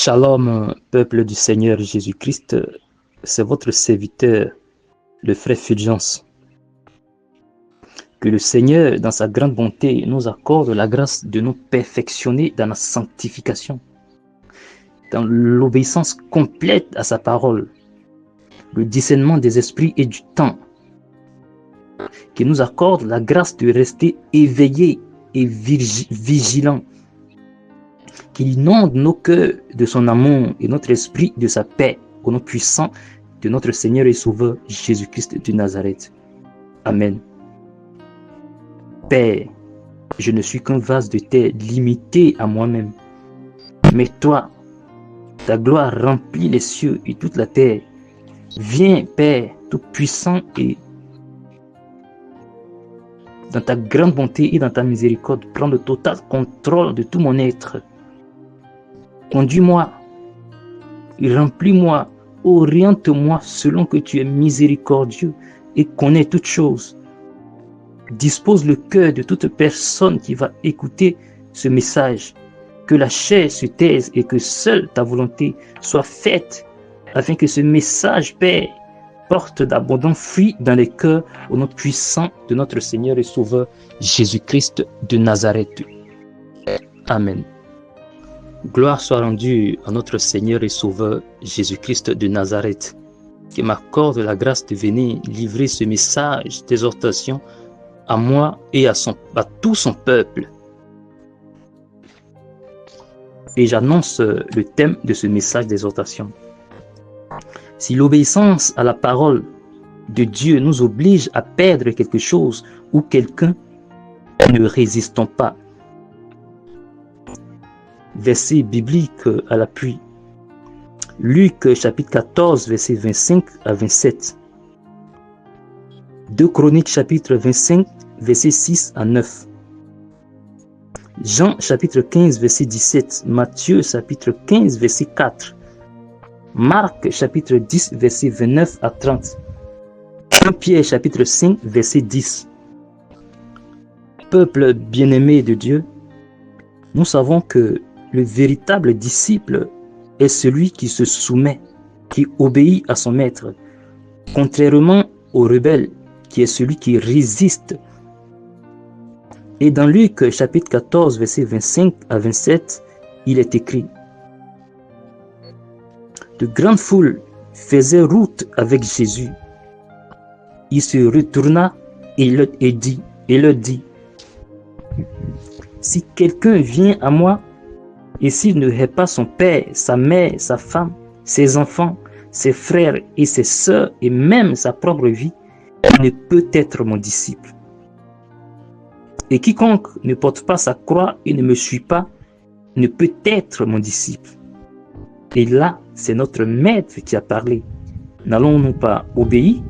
Shalom, peuple du Seigneur Jésus-Christ, c'est votre serviteur, le frère Fulgence. Que le Seigneur, dans sa grande bonté, nous accorde la grâce de nous perfectionner dans la sanctification, dans l'obéissance complète à sa parole, le discernement des esprits et du temps, qu'il nous accorde la grâce de rester éveillés et vigilants, qu'il inonde nos cœurs de son amour et notre esprit de sa paix, au nom puissant de notre Seigneur et Sauveur Jésus-Christ de Nazareth. Amen. Père, je ne suis qu'un vase de terre limité à moi-même. Mais toi, ta gloire remplit les cieux et toute la terre. Viens, Père, tout-puissant, et dans ta grande bonté et dans ta miséricorde, prends le total contrôle de tout mon être. Conduis-moi, remplis-moi, oriente-moi selon que tu es miséricordieux et connais toutes choses. Dispose le cœur de toute personne qui va écouter ce message, que la chair se taise et que seule ta volonté soit faite, afin que ce message, Père, porte d'abondants fruits dans les cœurs au nom puissant de notre Seigneur et Sauveur Jésus-Christ de Nazareth. Amen. Gloire soit rendue à notre Seigneur et Sauveur Jésus-Christ de Nazareth, qui m'accorde la grâce de venir livrer ce message d'exhortation à moi et à tout son peuple. Et j'annonce le thème de ce message d'exhortation. Si l'obéissance à la parole de Dieu nous oblige à perdre quelque chose ou quelqu'un, ne résistons pas. Verset biblique à l'appui. Luc chapitre 14, verset 25 à 27. 2 Chroniques chapitre 25, verset 6 à 9. Jean chapitre 15, verset 17. Matthieu chapitre 15, verset 4. Marc chapitre 10, verset 29 à 30. 1 Pierre chapitre 5, verset 10. Peuple bien-aimé de Dieu, nous savons que le véritable disciple est celui qui se soumet, qui obéit à son maître, contrairement au rebelle qui est celui qui résiste. Et dans Luc chapitre 14, verset 25 à 27, il est écrit: de grandes foules faisaient route avec Jésus. Il se retourna et leur dit: si quelqu'un vient à moi, et s'il ne hait pas son père, sa mère, sa femme, ses enfants, ses frères et ses sœurs, et même sa propre vie, il ne peut être mon disciple. Et quiconque ne porte pas sa croix et ne me suit pas, ne peut être mon disciple. Et là, c'est notre maître qui a parlé. N'allons-nous pas obéir?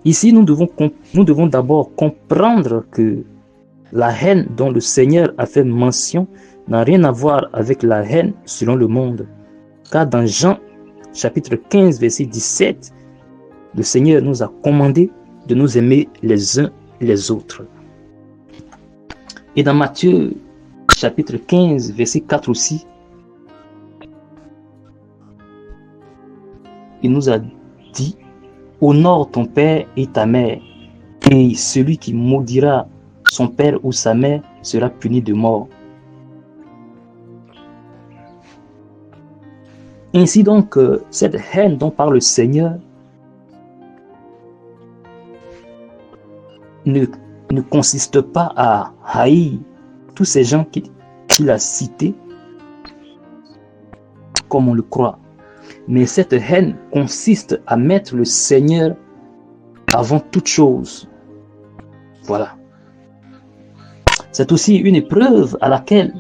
Ici, nous devons d'abord comprendre que la haine dont le Seigneur a fait mention n'a rien à voir avec la haine selon le monde. Car dans Jean chapitre 15, verset 17, le Seigneur nous a commandé de nous aimer les uns les autres. Et dans Matthieu chapitre 15, verset 4 aussi, il nous a dit: honore ton père et ta mère, et celui qui maudira son père ou sa mère sera puni de mort. Ainsi donc, cette haine dont parle le Seigneur ne consiste pas à haïr tous ces gens qu'il a cités comme on le croit. Mais cette haine consiste à mettre le Seigneur avant toute chose. Voilà. C'est aussi une épreuve à laquelle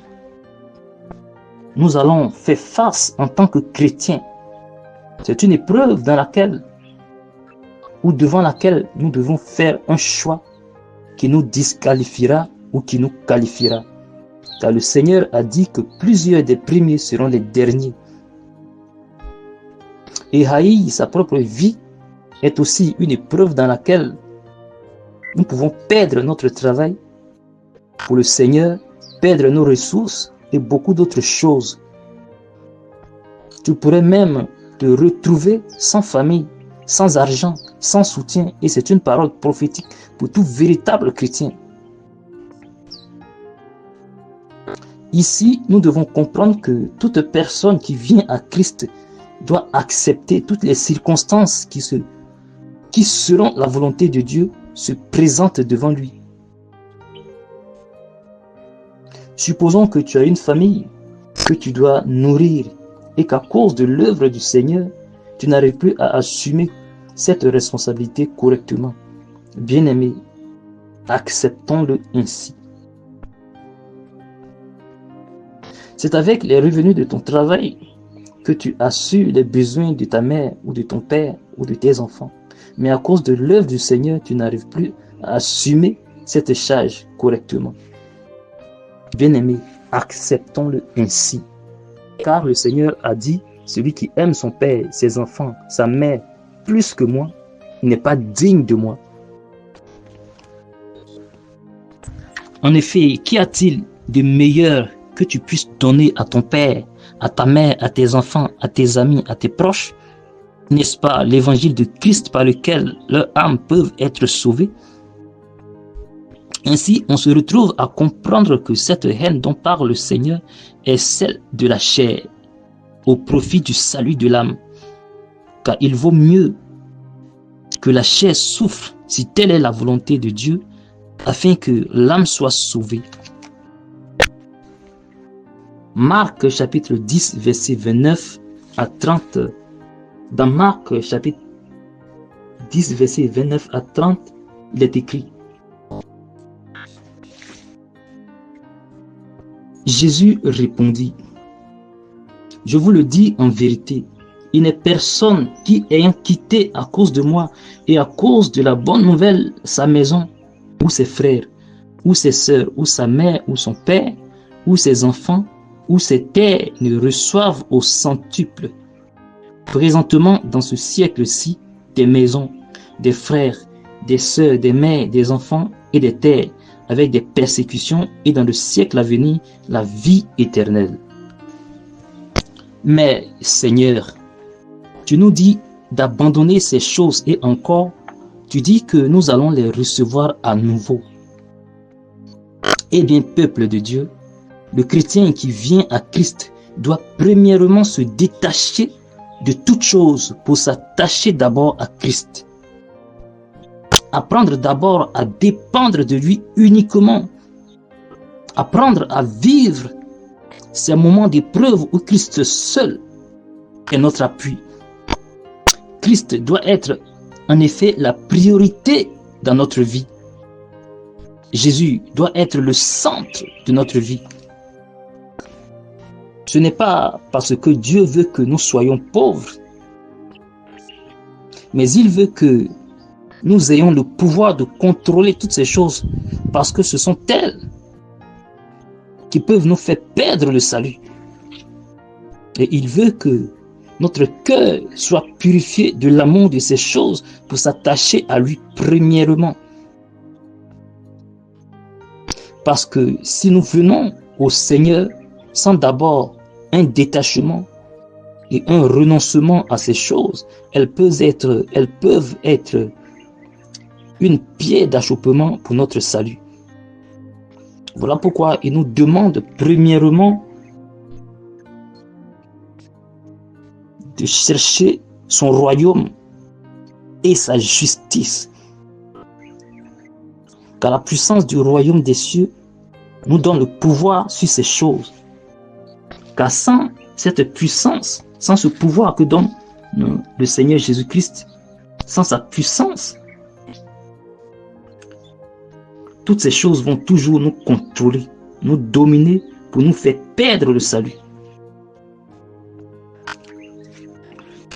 nous allons faire face en tant que chrétiens. C'est une épreuve devant laquelle nous devons faire un choix qui nous disqualifiera ou qui nous qualifiera. Car le Seigneur a dit que plusieurs des premiers seront les derniers. Et haïr sa propre vie est aussi une épreuve dans laquelle nous pouvons perdre notre travail pour le Seigneur, perdre nos ressources et beaucoup d'autres choses. Tu pourrais même te retrouver sans famille, sans argent, sans soutien. Et c'est une parole prophétique pour tout véritable chrétien. Ici, nous devons comprendre que toute personne qui vient à Christ doit accepter toutes les circonstances qui selon la volonté de Dieu, se présentent devant lui. Supposons que tu as une famille que tu dois nourrir et qu'à cause de l'œuvre du Seigneur, tu n'arrives plus à assumer cette responsabilité correctement. Bien-aimé, acceptons-le ainsi. C'est avec les revenus de ton travail que tu assures les besoins de ta mère ou de ton père ou de tes enfants. Mais à cause de l'œuvre du Seigneur, tu n'arrives plus à assumer cette charge correctement. Bien-aimé, acceptons-le ainsi. Car le Seigneur a dit, celui qui aime son père, ses enfants, sa mère, plus que moi, il n'est pas digne de moi. En effet, qu'y a-t-il de meilleur que tu puisses donner à ton père, à ta mère, à tes enfants, à tes amis, à tes proches? N'est-ce pas l'évangile de Christ par lequel leurs âmes peuvent être sauvées? Ainsi, on se retrouve à comprendre que cette haine dont parle le Seigneur est celle de la chair, au profit du salut de l'âme. Car il vaut mieux que la chair souffre, si telle est la volonté de Dieu, afin que l'âme soit sauvée. Marc chapitre 10, verset 29 à 30. Dans Marc chapitre 10, verset 29 à 30, il est écrit: Jésus répondit: Je vous le dis en vérité, il n'est personne qui, ayant quitté à cause de moi et à cause de la bonne nouvelle sa maison, ou ses frères, ou ses sœurs, ou sa mère, ou son père, ou ses enfants, ou ses terres, ne reçoivent au centuple. Présentement, dans ce siècle-ci, des maisons, des frères, des sœurs, des mères, des enfants et des terres, avec des persécutions, et dans le siècle à venir, la vie éternelle. Mais, Seigneur, tu nous dis d'abandonner ces choses et encore, tu dis que nous allons les recevoir à nouveau. Eh bien, peuple de Dieu, le chrétien qui vient à Christ doit premièrement se détacher de toute chose pour s'attacher d'abord à Christ. Apprendre d'abord à dépendre de lui uniquement. Apprendre à vivre ces moments d'épreuve où Christ seul est notre appui. Christ doit être en effet la priorité dans notre vie. Jésus doit être le centre de notre vie. Ce n'est pas parce que Dieu veut que nous soyons pauvres, mais il veut que nous ayons le pouvoir de contrôler toutes ces choses, parce que ce sont elles qui peuvent nous faire perdre le salut. Et il veut que notre cœur soit purifié de l'amour de ces choses pour s'attacher à lui premièrement. Parce que si nous venons au Seigneur sans d'abord un détachement et un renoncement à ces choses, elles peuvent être une pierre d'achoppement pour notre salut. Voilà pourquoi il nous demande premièrement de chercher son royaume et sa justice. Car la puissance du royaume des cieux nous donne le pouvoir sur ces choses. Car sans cette puissance, sans ce pouvoir que donne le Seigneur Jésus-Christ, sans sa puissance, toutes ces choses vont toujours nous contrôler, nous dominer pour nous faire perdre le salut.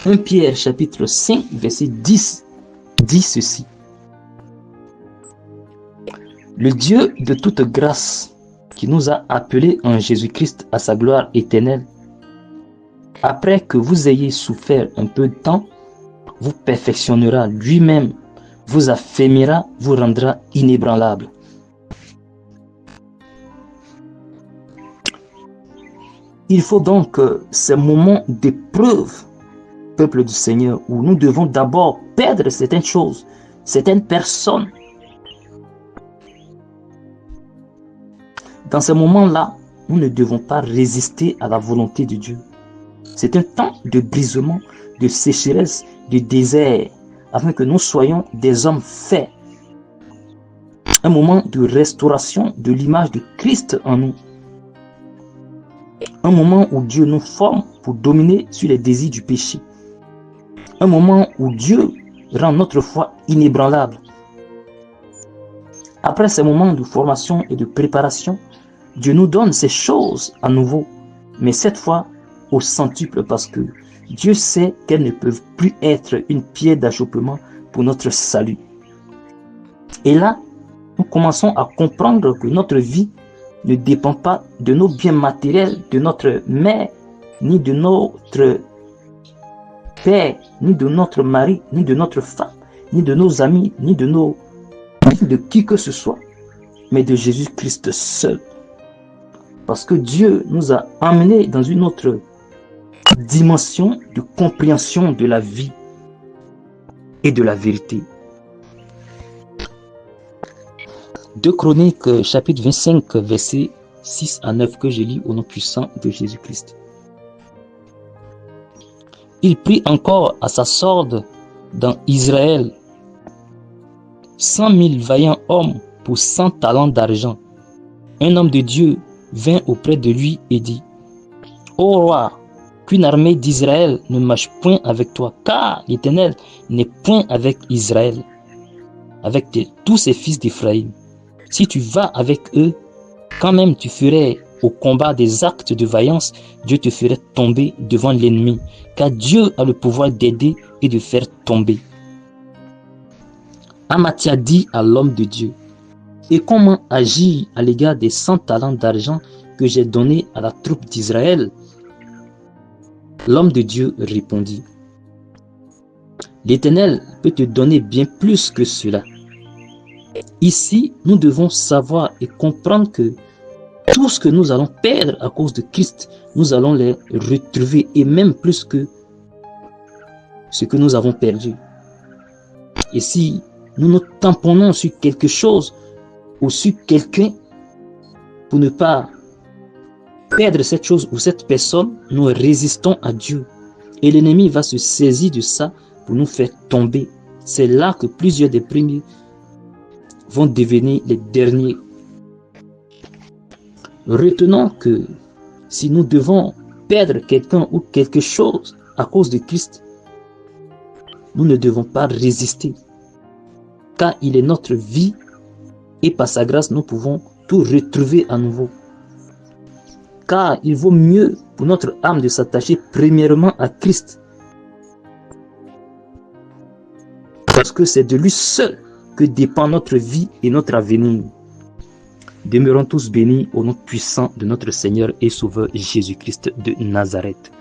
1 Pierre chapitre 5 verset 10 dit ceci: Le Dieu de toute grâce qui nous a appelés en Jésus-Christ à sa gloire éternelle, après que vous ayez souffert un peu de temps, vous perfectionnera lui-même, vous affermira, vous rendra inébranlable. Il faut donc ces moments d'épreuve, peuple du Seigneur, où nous devons d'abord perdre certaines choses, certaines personnes. Dans ces moments-là, nous ne devons pas résister à la volonté de Dieu. C'est un temps de brisement, de sécheresse, de désert, afin que nous soyons des hommes faits. Un moment de restauration de l'image de Christ en nous. Un moment où Dieu nous forme pour dominer sur les désirs du péché. Un moment où Dieu rend notre foi inébranlable. Après ces moments de formation et de préparation, Dieu nous donne ces choses à nouveau, mais cette fois au centuple, parce que Dieu sait qu'elles ne peuvent plus être une pierre d'achoppement pour notre salut. Et là, nous commençons à comprendre que notre vie ne dépend pas de nos biens matériels, de notre mère, ni de notre père, ni de notre mari, ni de notre femme, ni de nos amis, ni de qui que ce soit, mais de Jésus-Christ seul. Parce que Dieu nous a emmenés dans une autre dimension de compréhension de la vie et de la vérité. 2 Chroniques, chapitre 25, versets 6 à 9, que je lis au nom puissant de Jésus-Christ. Il prit encore à sa sorte dans Israël 100 000 vaillants hommes pour 100 talents d'argent. Un homme de Dieu vint auprès de lui et dit: Ô roi, qu'une armée d'Israël ne marche point avec toi, car l'Éternel n'est point avec Israël, avec tous ses fils d'Éphraïm. Si tu vas avec eux, quand même tu ferais au combat des actes de vaillance, Dieu te ferait tomber devant l'ennemi, car Dieu a le pouvoir d'aider et de faire tomber. Amathia dit à l'homme de Dieu: Et comment agir à l'égard des 100 talents d'argent que j'ai donnés à la troupe d'Israël? L'homme de Dieu répondit: L'Éternel peut te donner bien plus que cela. Ici, nous devons savoir et comprendre que tout ce que nous allons perdre à cause de Christ, nous allons les retrouver, et même plus que ce que nous avons perdu. Et si nous nous tamponnons sur quelque chose ou sur quelqu'un pour ne pas perdre cette chose ou cette personne, nous résistons à Dieu. Et l'ennemi va se saisir de ça pour nous faire tomber. C'est là que plusieurs des premiers vont devenir les derniers. Retenons que si nous devons perdre quelqu'un ou quelque chose à cause de Christ, nous ne devons pas résister, car il est notre vie et par sa grâce nous pouvons tout retrouver à nouveau. Car il vaut mieux pour notre âme de s'attacher premièrement à Christ, parce que c'est de lui seul que dépend notre vie et notre avenir. Demeurons tous bénis au nom puissant de notre Seigneur et Sauveur Jésus-Christ de Nazareth.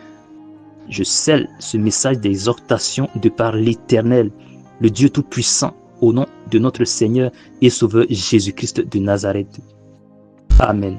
Je scelle ce message d'exhortation de par l'Éternel, le Dieu Tout-Puissant, au nom de notre Seigneur et Sauveur Jésus-Christ de Nazareth. Amen.